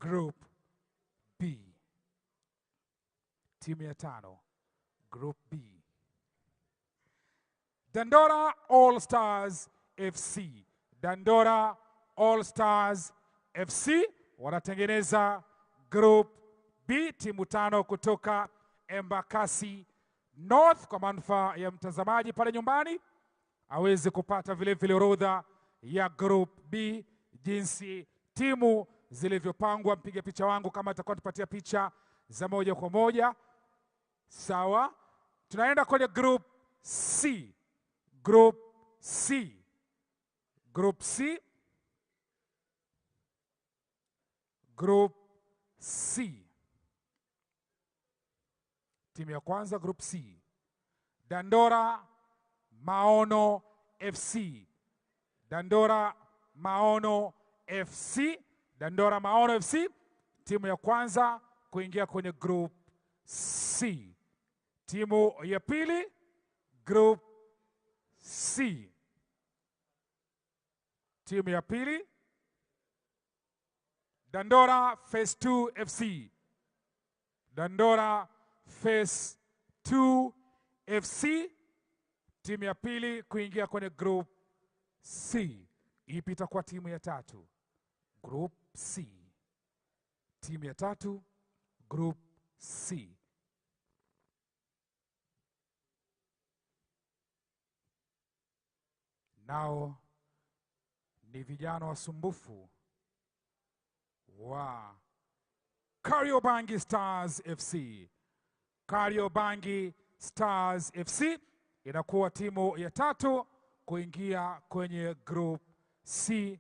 Group B. Timu ya 5, Group B. Dandora All Stars FC. Dandora All Stars FC wanatengeneza Group B, timu 5 kutoka Embakasi North. Kwa manufaa ya mtazamaji pale nyumbani aweze kupata vile vile orodha ya Group B, jinsi timu zilivyopangwa. Mpiga picha wangu kama atakuwa tupatia picha za moja kwa moja. Sawa, tunaenda kwenye Group C. Group C. Group C. Group C. Timu ya kwanza Group C. Dandora Maono FC. Dandora Maono FC. Dandora Maono FC, timu ya kwanza kuingia kwenye Group C. Timu ya pili Group C. Timu ya pili Dandora Phase 2 FC. Dandora Phase 2 FC, timu ya pili kuingia kwenye Group C. Ipi itakuwa timu ya tatu? Group C. Timu ya tatu Group C. Nao ni vijana wasumbufu wa Kariobangi Stars FC. Kariobangi Stars FC inakuwa timu ya tatu kuingia kwenye Group C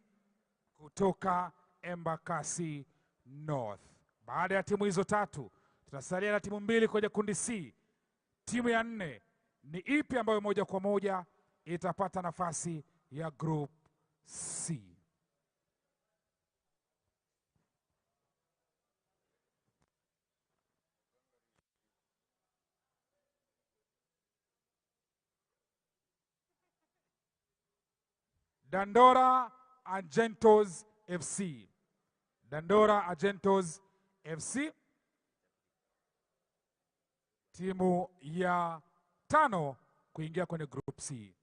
kutoka Embakasi North. Baada ya timu hizo tatu, tunasalia na timu mbili kwenye kundi C. Timu ya 4 ni ipi ambayo moja kwa moja itapata nafasi ya Group C? Dandora Argentos FC. Dandora Argentos FC, timu ya 5 kuingia kwenye Group C.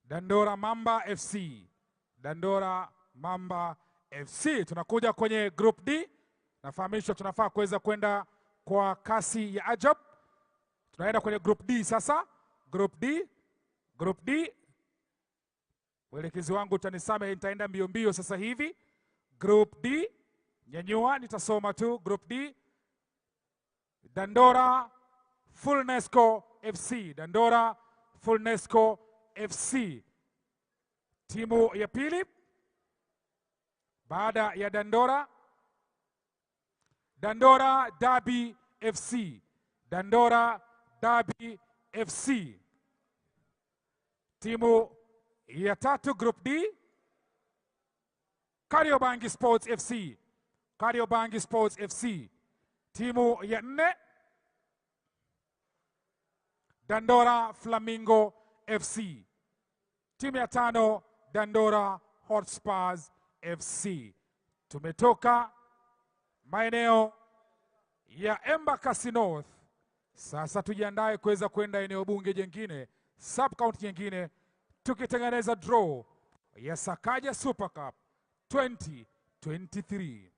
Dandora Mamba FC. Dandora Mamba FC. Tunakuja kwenye Group D. Nafahamishwa tunafaa kuweza kwenda kwa kasi ya ajab. Tunaenda kwenye Group D sasa. Group D. Group D. Mwelekezi wangu utanisame, nitaenda mbio mbio sasa hivi. Group D. Nyanyua, nitasoma tu. Group D. Dandora Fulnesco FC. Dandora Fulnesco FC, timu ya pili baada ya Dandora. Dandora Derby FC. Dandora Derby FC, timu ya tatu Group D. Kariobangi Sports FC. Kariobangi Sports FC, timu ya 4 Dandora Flamingo FC. Timu ya 5 Dandora Hotspurs FC. Tumetoka maeneo ya Embakasi North. Sasa tujiandae kuweza kwenda eneo bunge jingine, sub county nyingine, tukitengeneza draw ya Sakaja Super Cup 2023.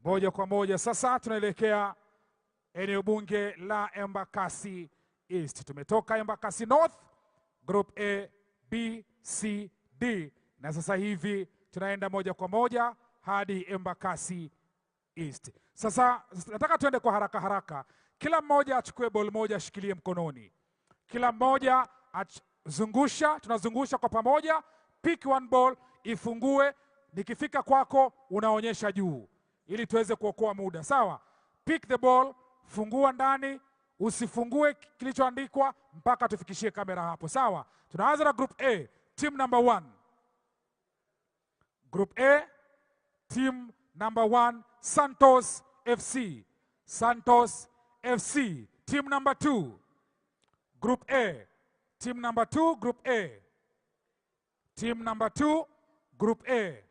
Moja kwa moja sasa tunaelekea eneo bunge la Embakasi East. Tumetoka Embakasi North, Group A, B, C, D. Na sasa hivi tunaenda moja kwa moja hadi Embakasi East. Sasa nataka tuende kwa haraka haraka. Kila mmoja achukue ball moja ashikilie mkononi. Kila mmoja tunazungusha kwa pamoja. Pick one ball, ifungue. Nikifika kwako unaonyesha juu ili tuweze kuokoa muda. Sawa? Pick the ball, fungua ndani, usifungue kilichoandikwa mpaka tufikishie kamera hapo. Sawa? Tunaanza na Group A, team number 1. Group A, team number 1, Santos FC. Santos FC. Team number 2, Group A. Team number 2, Group A. Team number 2, Group A.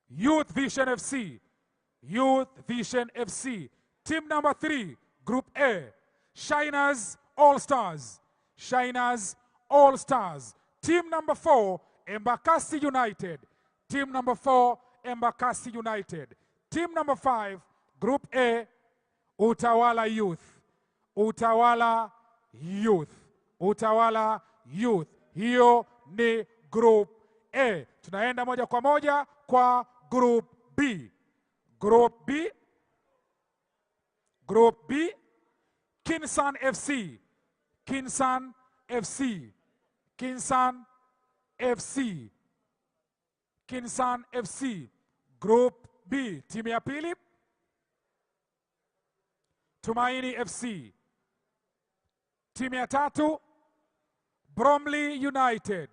Youth Vision FC. Youth Vision FC. Team number 3, Group A. Shiners All Stars. Shiners All Stars. Team number 4, Embakasi United. Team number 4, Embakasi United. Team number 5, Group A, Utawala Youth. Utawala Youth. Utawala Youth. Hiyo ni Group A. Tunaenda moja kwa moja kwa Group B. Group B. Group B. Kinsan FC. Kinsan FC. Kinsan FC. Kinsan FC. Group B. Timu ya pili, Tumaini FC. Timu ya tatu, Bromley United.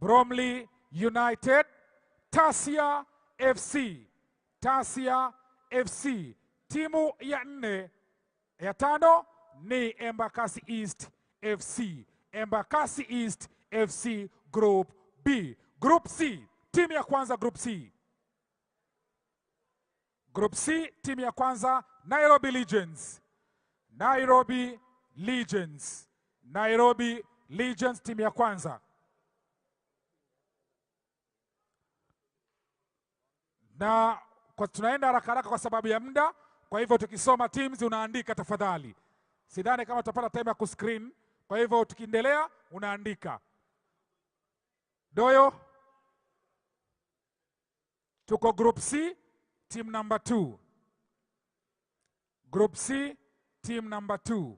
Bromley United. Tasia FC. Tasia FC. Timu ya nne, ya tano ni Embakasi East FC. Embakasi East FC Group B. Group C, timu ya kwanza Group C. Group C, timu ya kwanza Nairobi Legends. Nairobi Legends. Nairobi Legends, timu ya kwanza. Na tunaenda haraka haraka kwa sababu ya muda, kwa hivyo tukisoma teams unaandika tafadhali. Sidhani kama tutapata time ya kuscreen, kwa hivyo tukiendelea unaandika. Doyo. Tuko Group C, team number 2. Group C, team number 2.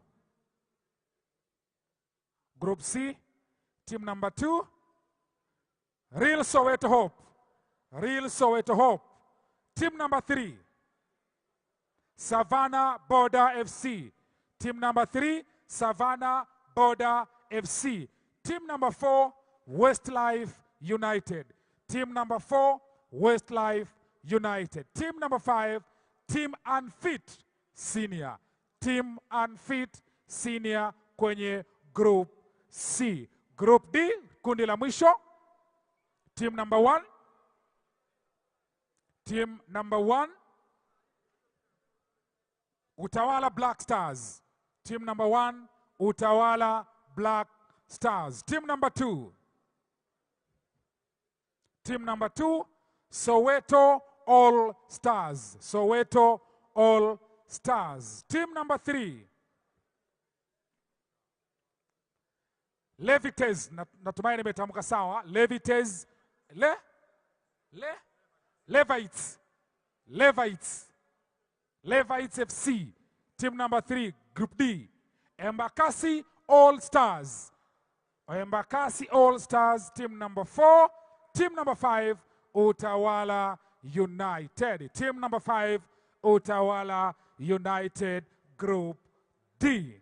Group C, team number 2. Real Soweto Hope. Real Soweto Hope. Team number 3. Savannah Border FC. Team number 3, Savannah Border FC. Team number 4, Westlife United. Team number 4, Westlife United. Team number 5, Team Unfit Senior. Team Unfit Senior kwenye Group C. Group D, kundi la mwisho. Team number 1. Team number 1, Utawala Black Stars. Team number 1, Utawala Black Stars. Team number 2. Team number 2, Soweto All Stars. Soweto All Stars. Team number 3, Levites. Natumai nimetamka sawa. Levites. Levites. Levites. Levites FC. Team number 3, Group D. Embakasi All Stars. Embakasi All Stars. Team number 4. Team number 5, Utawala United. Team number 5, Utawala United Group D.